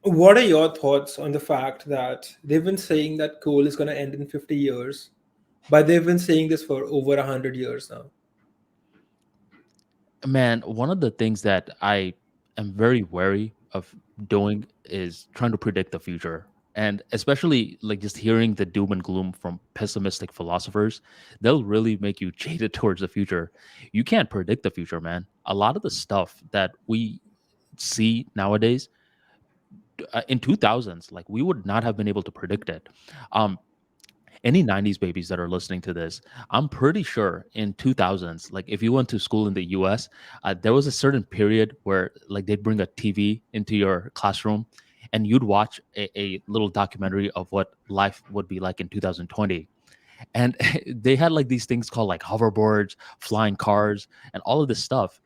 What are your thoughts on the fact that they've been saying that coal is going to end in 50 years, but they've been saying this for over 100 years now? Man, one of the things that I am very wary of doing is trying to predict the future. And especially like just hearing the doom and gloom from pessimistic philosophers, they'll really make you jaded towards the future. You can't predict the future, man. A lot of the stuff that we see nowadays in 2000s, like we would not have been able to predict it. Um, any 90s babies that are listening to this, I'm pretty sure in 2000s, like if you went to school in the US, there was a certain period where like they'd bring a TV into your classroom and you'd watch a little documentary of what life would be like in 2020. And they had like these things called like hoverboards, flying cars, and all of this stuff.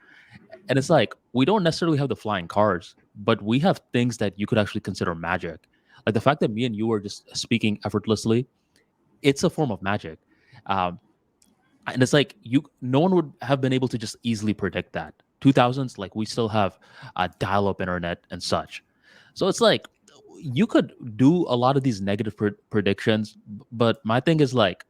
And it's like we don't necessarily have the flying cars, but we have things that you could actually consider magic. Like the fact that me and you are just speaking effortlessly, it's a form of magic. Um, and it's like no one would have been able to just easily predict that. 2000s, like we still have dial-up internet and such. So it's like you could do a lot of these negative predictions, but my thing is like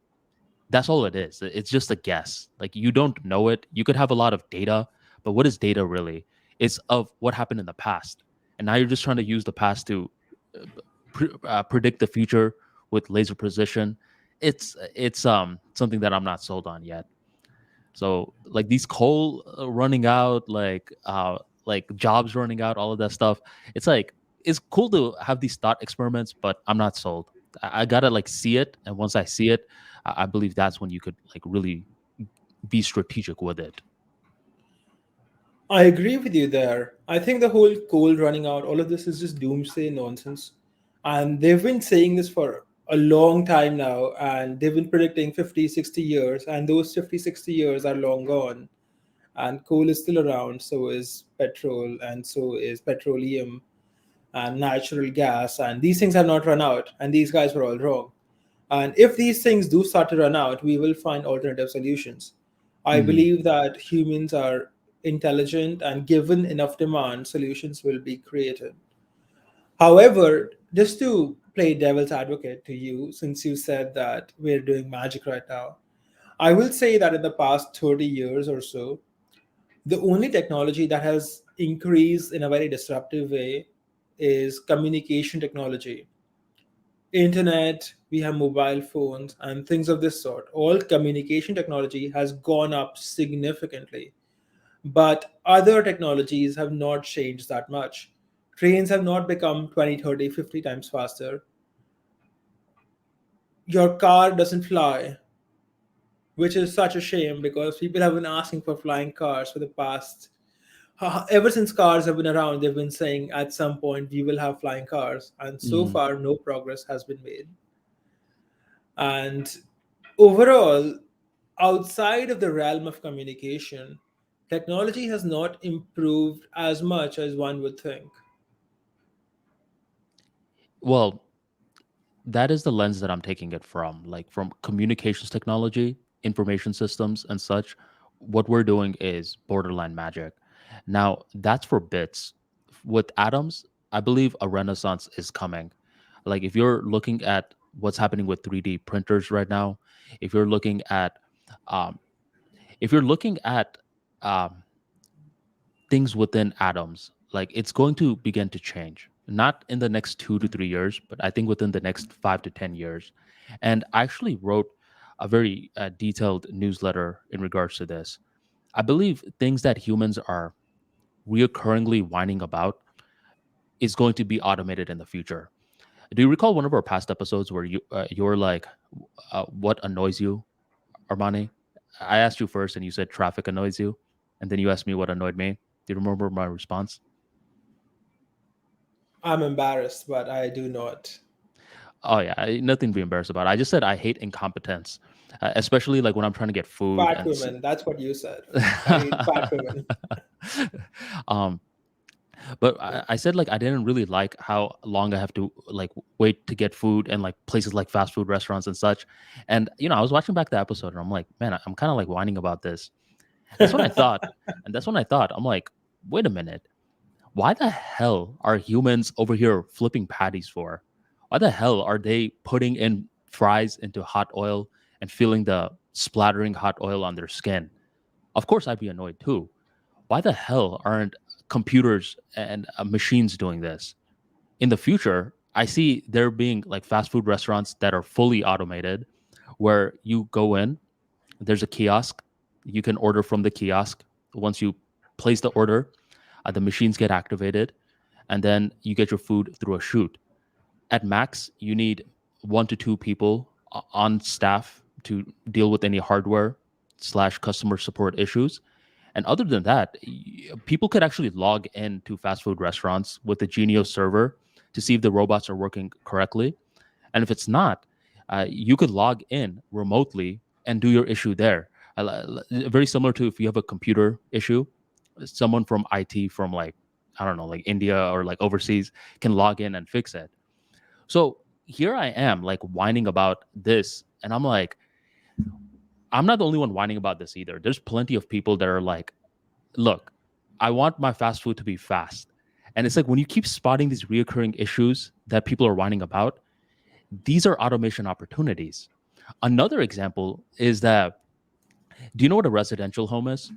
that's all it is. It's just a guess. Like you don't know it. You could have a lot of data, but what is data really? It's of what happened in the past, and now you're just trying to use the past to predict the future with laser precision. It's something that I'm not sold on yet. So like these coal running out, like jobs running out, all of that stuff. It's like it's cool to have these thought experiments, but I'm not sold. I gotta like see it, and once I see it, I believe that's when you could like really be strategic with it. I agree with you there. I think the whole coal running out, all of this is just doomsday nonsense. And they've been saying this for a long time now, and they've been predicting 50, 60 years, and those 50, 60 years are long gone. And coal is still around, so is petrol, and so is petroleum and natural gas, and these things have not run out, and these guys were all wrong. And if these things do start to run out, we will find alternative solutions. I Mhm. believe that humans are intelligent, and given enough demand, solutions will be created. However, just to play devil's advocate to you, since you said that we're doing magic right now, I will say that in the past 30 years or so, the only technology that has increased in a very disruptive way is communication technology. Internet, we have mobile phones, and things of this sort. All communication technology has gone up significantly, but other technologies have not changed that much. Trains have not become 20, 30, 50 times faster. Your car doesn't fly, which is such a shame because people have been asking for flying cars for the past ever since cars have been around. They've been saying at some point we will have flying cars, and so Mhm. far no progress has been made. And overall, outside of the realm of communication, technology has not improved as much as one would think. Well, that is the lens that I'm taking it from, like from communications technology, information systems, and such. What we're doing is borderline magic. Now, that's for bits. With atoms, I believe a renaissance is coming. Like, if you're looking at what's happening with 3D printers right now, if you're looking at, um, if you're looking at um, things within atoms, like it's going to begin to change. Not in the next 2 to 3 years, but I think within the next 5 to 10 years. And I actually wrote a very detailed newsletter in regards to this. I believe things that humans are reoccurringly whining about is going to be automated in the future. Do you recall one of our past episodes where you were like, "What annoys you, Armani?" I asked you first, and you said traffic annoys you, and then you asked me what annoyed me. Do you remember my response? I'm embarrassed, but I do not. Oh yeah, nothing to be embarrassed about. I just said I hate incompetence, especially like when I'm trying to get food Fat and. women, that's what you said. I hate fat women. um, but I said like I didn't really like how long I have to like wait to get food and like places like fast food restaurants and such. And I was watching back the episode and I'm like, man, I'm kind of like whining about this. That's when I thought, and that's when I thought, I'm like, wait a minute. Why the hell are humans over here flipping patties for? Why the hell are they putting in fries into hot oil and feeling the splattering hot oil on their skin? Of course, I'd be annoyed too. Why the hell aren't computers and machines doing this? In the future, I see there being like fast food restaurants that are fully automated where you go in, there's a kiosk, you can order from the kiosk. Once you place the order, the machines get activated, and then you get your food through a chute. At max, you need 1 to 2 people on staff to deal with any hardware slash customer support issues. And other than that, people could actually log into fast food restaurants with the Genio server to see if the robots are working correctly. And if it's not, you could log in remotely and do your issue there. Very similar to if you have a computer issue, someone from IT from like, I don't know, like India or like overseas can log in and fix it. So here I am like whining about this. And I'm like, I'm not the only one whining about this either. There's plenty of people that are like, look, I want my fast food to be fast. And it's like when you keep spotting these reoccurring issues that people are whining about, these are automation opportunities. Another example is that, do you know what a residential home is?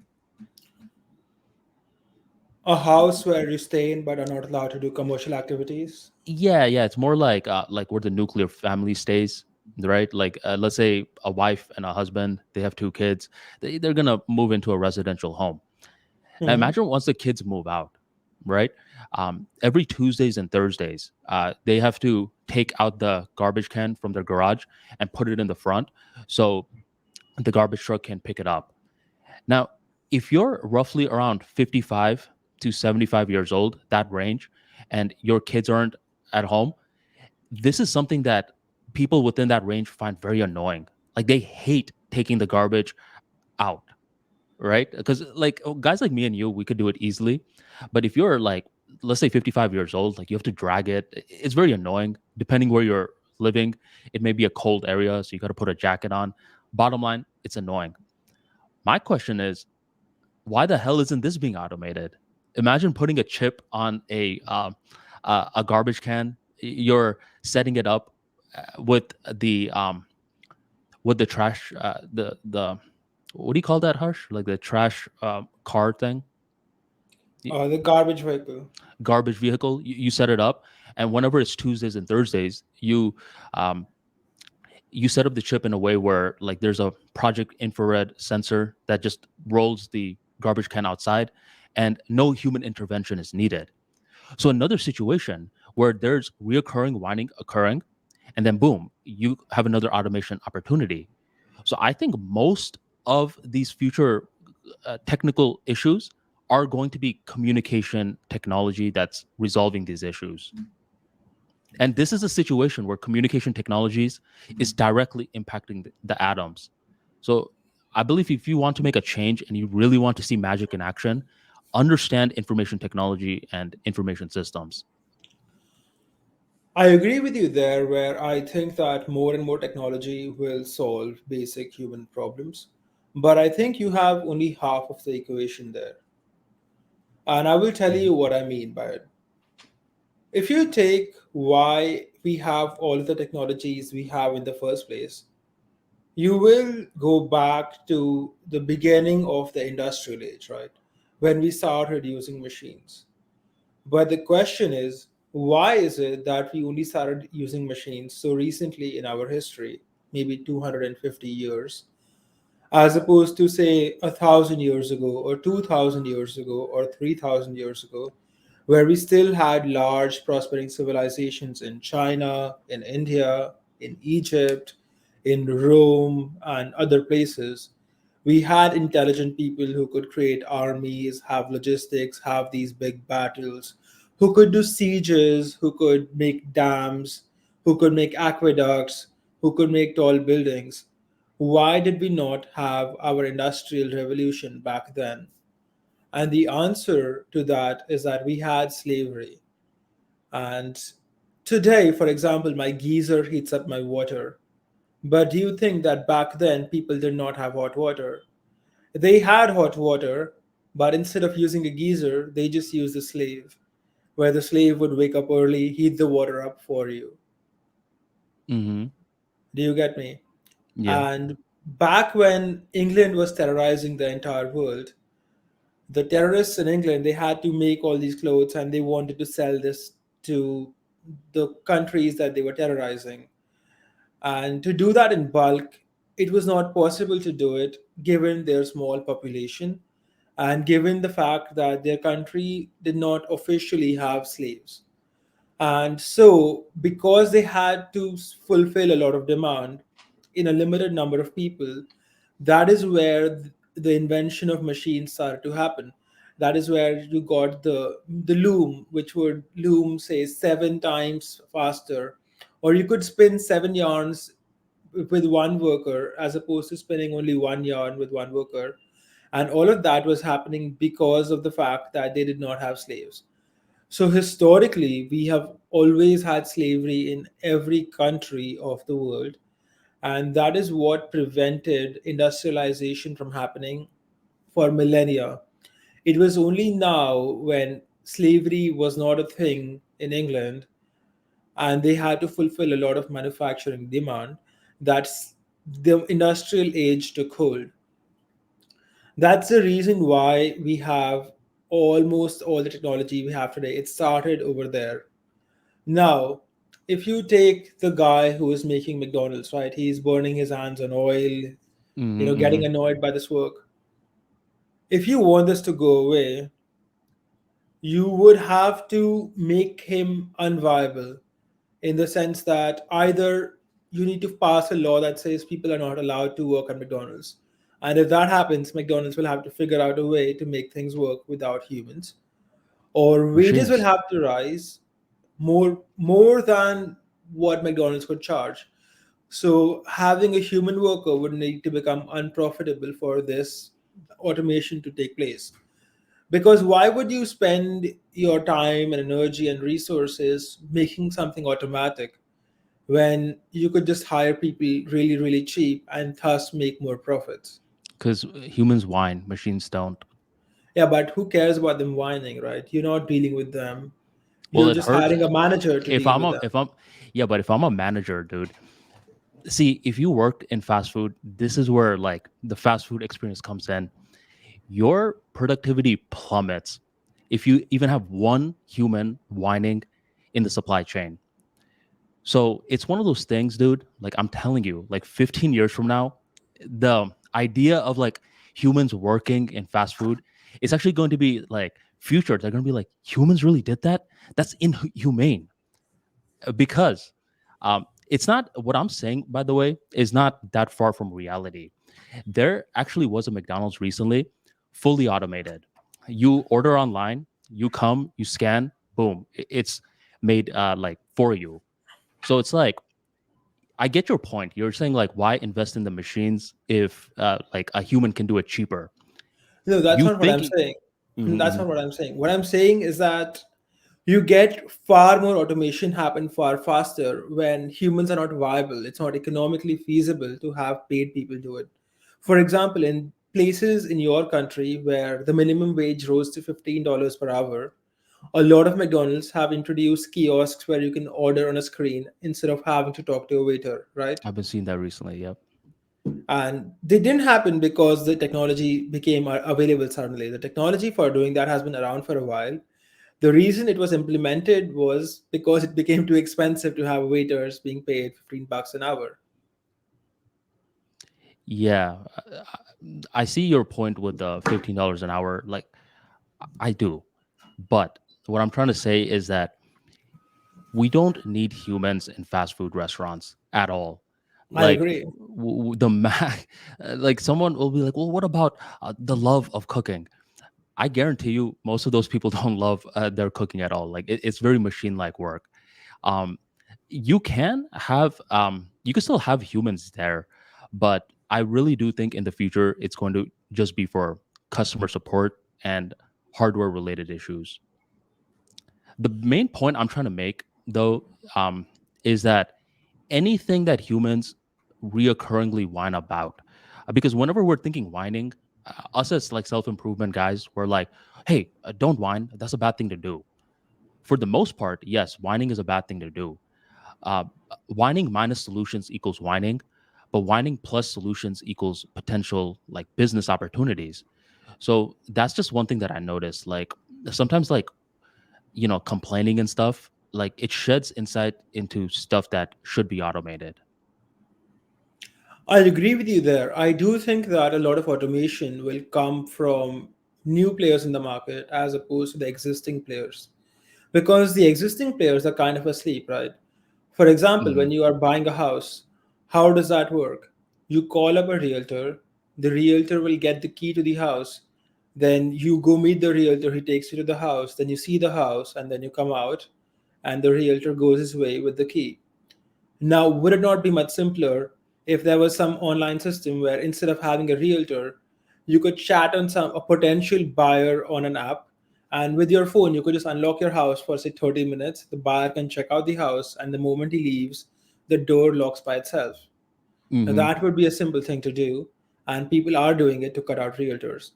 A house where you stay in but are not allowed to do commercial activities. Yeah, it's more like where the nuclear family stays, right? Like let's say a wife and a husband, they have 2 kids, they're gonna move into a residential home. Now Hmm. imagine once the kids move out, right? Every Tuesdays and Thursdays, they have to take out the garbage can from their garage and put it in the front, so the garbage truck can pick it up. Now, if you're roughly around 55 to 75 years old, that range, and your kids aren't at home, this is something that people within that range find very annoying. Like they hate taking the garbage out, right? Because like guys like me and you, we could do it easily. But if you're like, let's say 55 years old, like you have to drag it, it's very annoying. Depending where you're living, it may be a cold area, so you got to put a jacket on. Bottom line, it's annoying. My question is, why the hell isn't this being automated? Imagine putting a chip on a garbage can. You're setting it up with the trash the what do you call that, Harsh? Like the trash car thing, The garbage vehicle. garbage vehicle. You set it up, and whenever it's Tuesdays and Thursdays, um, you set up the chip in a way where like there's a project infrared sensor that just rolls the garbage can outside, and no human intervention is needed. So another situation where there's reoccurring whining occurring, and then boom, you have another automation opportunity. So I think most of these future technical issues are going to be communication technology that's resolving these issues. And this is a situation where communication technologies is directly impacting the atoms. So I believe if you want to make a change and you really want to see magic in action, understand information technology and information systems. I agree with you there, where I think that more and more technology will solve basic human problems. But I think you have only half of the equation there. And I will tell Mhm. you what I mean by it. If you take why we have all of the technologies we have in the first place, you will go back to the beginning of the industrial age, right? When we started using machines. But the question is, why is it that we only started using machines so recently in our history, maybe 250 years, as opposed to, say, 1,000 years ago, or 2,000 years ago, or 3,000 years ago, where we still had large prospering civilizations in China, in India, in Egypt, in Rome, and other places. We had intelligent people who could create armies, have logistics, have these big battles, who could do sieges, who could make dams, who could make aqueducts, who could make tall buildings. Why did we not have our industrial revolution back then? And the answer to that is that we had slavery. And today, for example, my geyser heats up my water. But do you think that back then people did not have hot water? They had hot water, but instead of using a geyser, they just used a slave. where the slave would wake up early, heat the water up for you. Mm-hmm. Do you get me? Yeah. And back when England was terrorizing the entire world, the terrorists in England, they had to make all these clothes and they wanted to sell this to the countries that they were terrorizing. And to do that in bulk, it was not possible to do it given their small population and given the fact that their country did not officially have slaves. And so, because they had to fulfill a lot of demand in a limited number of people, that is where the invention of machines started to happen. That is where you got the loom, which would loom, say, 7 times faster, or you could spin 7 yarns with one worker as opposed to spinning only one yarn with one worker. And all of that was happening because of the fact that they did not have slaves. So historically, we have always had slavery in every country of the world, and that is what prevented industrialization from happening for millennia. It was only now when slavery was not a thing in England and they had to fulfill a lot of manufacturing demand that the industrial age took hold. That's the reason why we have almost all the technology we have today. It started over there. Now, if you take the guy who is making McDonald's, right? He's burning his hands on oil, Mm-hmm. Mm-hmm. getting annoyed by this work. If you want this to go away, you would have to make him unviable in the sense that either you need to pass a law that says people are not allowed to work at McDonald's. And if that happens, McDonald's will have to figure out a way to make things work without humans. Or wages will Machines. have to rise more than what McDonald's could charge. So having a human worker would need to become unprofitable for this automation to take place. Because why would you spend your time and energy and resources making something automatic when you could just hire people really, really cheap and thus make more profits? Because humans whine, machines don't. Yeah, but who cares about them whining, right? You're not dealing with them. Well, You're it just hurts. hiring a manager to If deal I'm with a, them. if I'm, yeah, but if I'm a manager, dude, see, if you worked in fast food, this is where like the fast food experience comes in. Your productivity plummets if you even have one human whining in the supply chain. So it's one of those things, dude. Like I'm telling you, like 15 years from now, the idea of like humans working in fast food is actually going to be like future. They're going to be like, humans really did that? That's inhumane. Because it's not what I'm saying, by the way, is not that far from reality. There actually was a McDonald's recently, fully automated. You order online, you come, you scan, boom, it's made like for you. So it's like I get your point. You're saying like why invest in the machines if like a human can do it cheaper? No, that's You not what I'm thinking? saying. Mhm, That's mhm. not what I'm saying. What I'm saying is that you get far more automation happen far faster when humans are not viable. It's not economically feasible to have paid people do it. For example, in places in your country where the minimum wage rose to $15 per hour, a lot of McDonald's have introduced kiosks where you can order on a screen instead of having to talk to a waiter, right? I've been seeing that recently. Yep. And they didn't happen because the technology became available suddenly. The technology for doing that has been around for a while. The reason it was implemented was because it became too expensive to have waiters being paid $15 an hour. Yeah, I see your point with the $15 an hour. Like I do, but what I'm trying to say is that we don't need humans in fast food restaurants at all. I Like agree. like someone will be like, well, what about the love of cooking? I guarantee you, most of those people don't love their cooking at all. Like it's very machine-like work. Um, you can still have humans there, but I really do think in the future it's going to just be for customer support and hardware-related issues. The main point I'm trying to make, though, is that anything that humans reoccurringly whine about, because whenever we're thinking whining, us as like self improvement guys, we're like, hey, don't whine. That's a bad thing to do. For the most part, yes, whining is a bad thing to do. uh, Whining minus solutions equals whining, but whining plus solutions equals potential like business opportunities. So that's just one thing that I noticed. Like sometimes, like, complaining and stuff, like it sheds insight into stuff that should be automated. I agree with you there. I do think that a lot of automation will come from new players in the market as opposed to the existing players. Because the existing players are kind of asleep, right? For example, Hmm. when you are buying a house, how does that work? You call up a realtor, the realtor will get the key to the house, then you go meet the realtor, he takes you to the house, then you see the house, and then you come out, and the realtor goes his way with the key. Now, would it not be much simpler if there was some online system where instead of having a realtor, you could chat on a potential buyer on an app, and with your phone, you could just unlock your house for say 30 minutes. The buyer can check out the house, and the moment he leaves, the door locks by itself. Now, Hmm. that would be a simple thing to do, and people are doing it to cut out realtors.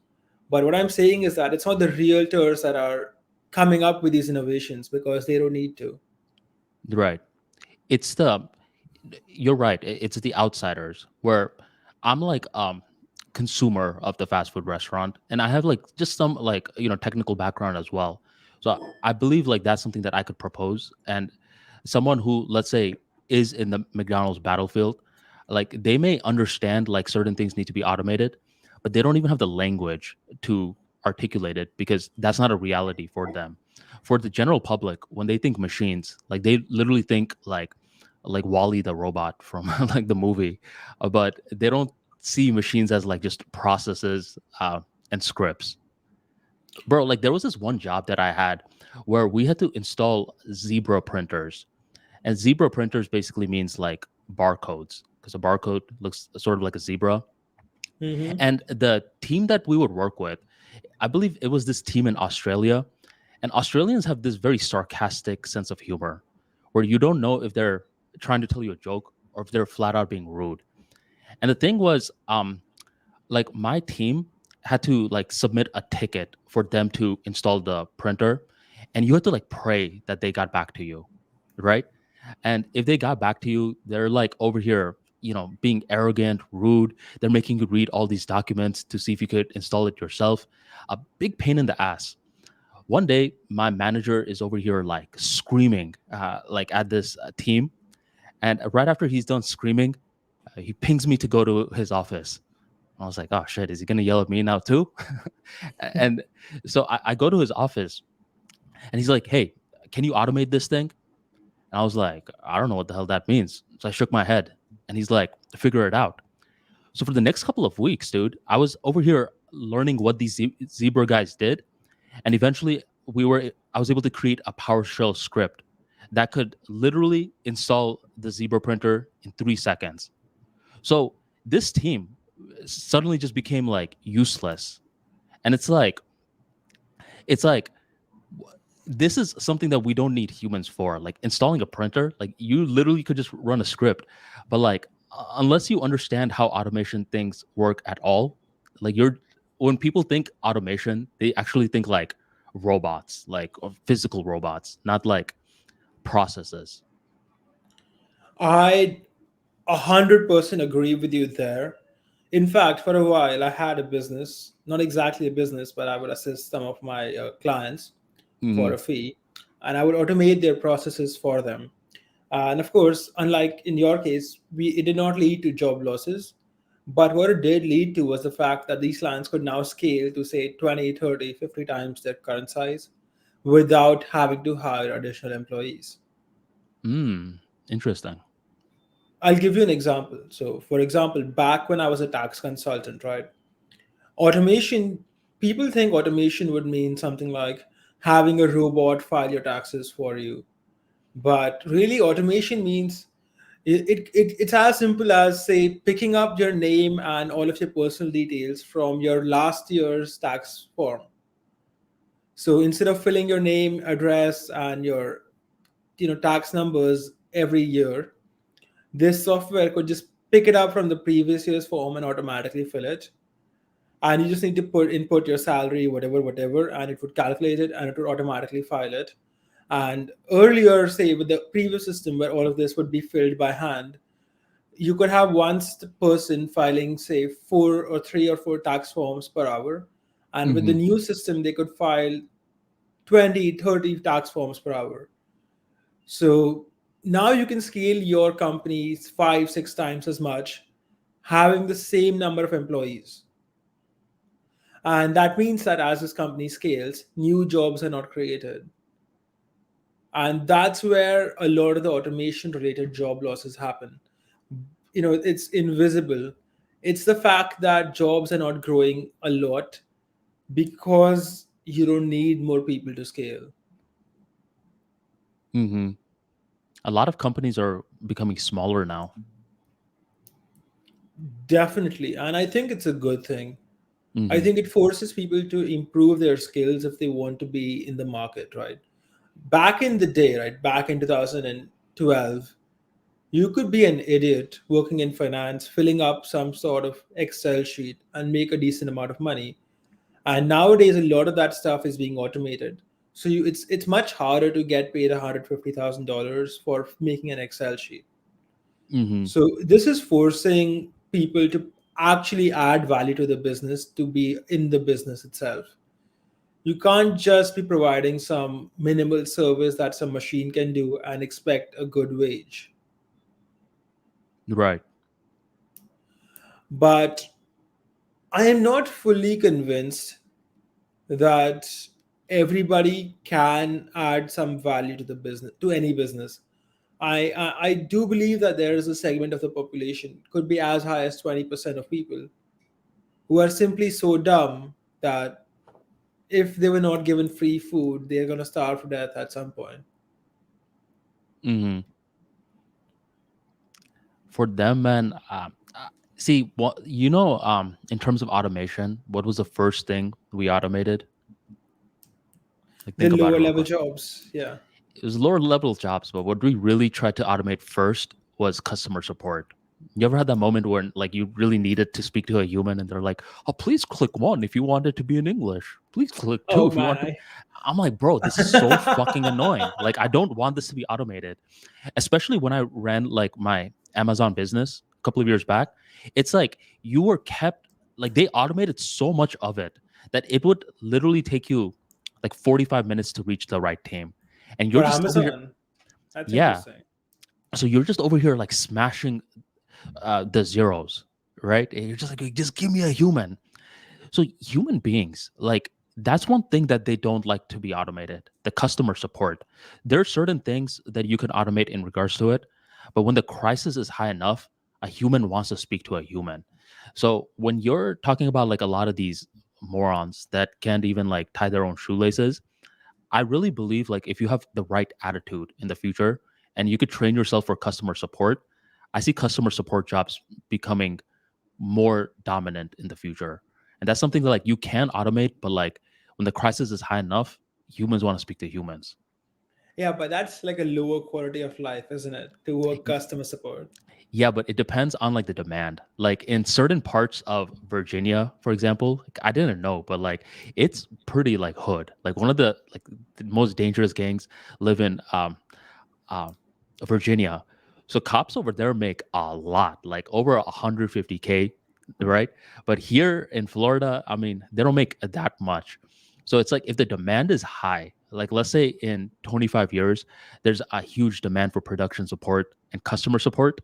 But what I'm saying is that it's not the realtors that are coming up with these innovations because they don't need to. Right. It's the You're right. It's the outsiders where I'm like consumer of the fast food restaurant, and I have like just some like technical background as well. So I believe like that's something that I could propose, and someone who, let's say, is in the McDonald's battlefield, like they may understand like certain things need to be automated, but they don't even have the language to articulate it because that's not a reality for them. For the general public, when they think machines, like they literally think like Wally the robot from like the movie, but they don't see machines as like just processes and scripts. Bro, like there was this one job that I had where we had to install zebra printers, and zebra printers basically means like barcodes because a barcode looks sort of like a zebra. Hmm. And the team that we would work with, I believe it was this team in Australia, and Australians have this very sarcastic sense of humor where you don't know if they're trying to tell you a joke or if they're flat out being rude. And the thing was, like my team had to like submit a ticket for them to install the printer, and you had to like pray that they got back to you, right? And if they got back to you, they're like over here, being arrogant, rude. They're making you read all these documents to see if you could install it yourself. A big pain in the ass. One day, my manager is over here like screaming, like at this team, and right after he's done screaming, he pings me to go to his office. I was like, oh shit, is he gonna yell at me now too? And so I go to his office, and he's like, hey, can you automate this thing? And I was like, I don't know what the hell that means. So I shook my head, and he's like, figure it out. So for the next couple of weeks, dude, I was over here learning what these zebra guys did, and eventually I was able to create a PowerShell script that could literally install the zebra printer in 3 seconds. So this team suddenly just became like useless, and it's like this is something that we don't need humans for. Like installing a printer, like you literally could just run a script, but like unless you understand how automation things work at all, like when people think automation, they actually think like robots, like or physical robots, not like processes. I 100% agree with you there. In fact, for a while, I had a business, not exactly a business, but I would assist some of my clients for Hmm. a fee, and I would automate their processes for them. And of course, unlike in your case, it did not lead to job losses. But what it did lead to was the fact that these clients could now scale to say 20, 30, 50 times their current size without having to hire additional employees. Interesting. I'll give you an example. So, for example, back when I was a tax consultant, right? Automation, people think automation would mean something like having a robot file your taxes for you. But really, automation means it's as simple as, say, picking up your name and all of your personal details from your last year's tax form. So instead of filling your name, address, and your tax numbers every year, this software could just pick it up from the previous year's form and automatically fill it. And you just need to input your salary, whatever, and it would calculate it and it would automatically file it. And earlier, say with the previous system where all of this would be filled by hand, you could have person filing, say, four or three or four tax forms per hour. And with the Mm-hmm. new system, they could file 20, 30 tax forms per hour. So now you can scale your companies five, six times as much, having the same number of employees. And that means that as this company scales, new jobs are not created. And that's where a lot of the automation related job losses happen. It's invisible. It's the fact that jobs are not growing a lot because you don't need more people to scale. Mm-hmm. A lot of companies are becoming smaller now. Definitely. And I think it's a good thing. I Mm-hmm. think it forces people to improve their skills if they want to be in the market, right? Back in the day, right, back in 2012, you could be an idiot working in finance, filling up some sort of Excel sheet and make a decent amount of money. And nowadays, a lot of that stuff is being automated. So it's much harder to get paid $150,000 for making an Excel sheet. Mm-hmm. So this is forcing people to actually add value to the business to be in the business itself. You can't just be providing some minimal service that some machine can do and expect a good wage. Right. But I am not fully convinced that everybody can add some value to the business, to any business. I do believe that there is a segment of the population, could be as high as 20% of people, who are simply so dumb that if they were not given free food, they're going to starve to death at some point. Mm-hmm. For them, man. See, what in terms of automation, what was the first thing we automated? Like, The think about it lower real level quick. jobs, yeah. It was lower level jobs, but what we really tried to automate first was customer support. You ever had that moment when like you really needed to speak to a human and they're like, "Oh, please click one if you want it to be in English. Please click two Oh if you want man, to." I'm like, bro, this is so fucking annoying. Like, I don't want this to be automated, especially when I ran like my Amazon business a couple of years back. It's like you were kept like they automated so much of it that it would literally take you like 45 minutes to reach the right team. And you're for just over here. Amazon, that's Yeah. interesting. So you're just over here like smashing the zeros, right? And you're just like, just give me a human. So human beings, like that's one thing that they don't like to be automated. The customer support. There are certain things that you can automate in regards to it, but when the crisis is high enough, a human wants to speak to a human. So when you're talking about like a lot of these morons that can't even like tie their own shoelaces, I really believe like if you have the right attitude in the future and you could train yourself for customer support, I see customer support jobs becoming more dominant in the future. And that's something that like you can automate, but like when the crisis is high enough, humans want to speak to humans. Yeah, but that's like a lower quality of life, isn't it? To work Y- customer support. Yeah, but it depends on like the demand. Like in certain parts of Virginia, for example, like, I didn't know, but like it's pretty like hood. Like one of the most dangerous gangs live in uh, Virginia. So cops over there make a lot, like over 150K, right? But here in Florida, I mean, they don't make that much. So it's like if the demand is high, like let's say in 25 years, there's a huge demand for production support and customer support.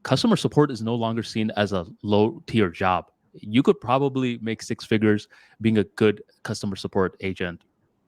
Customer support is no longer seen as a low tier job. You could probably make six figures being a good customer support agent.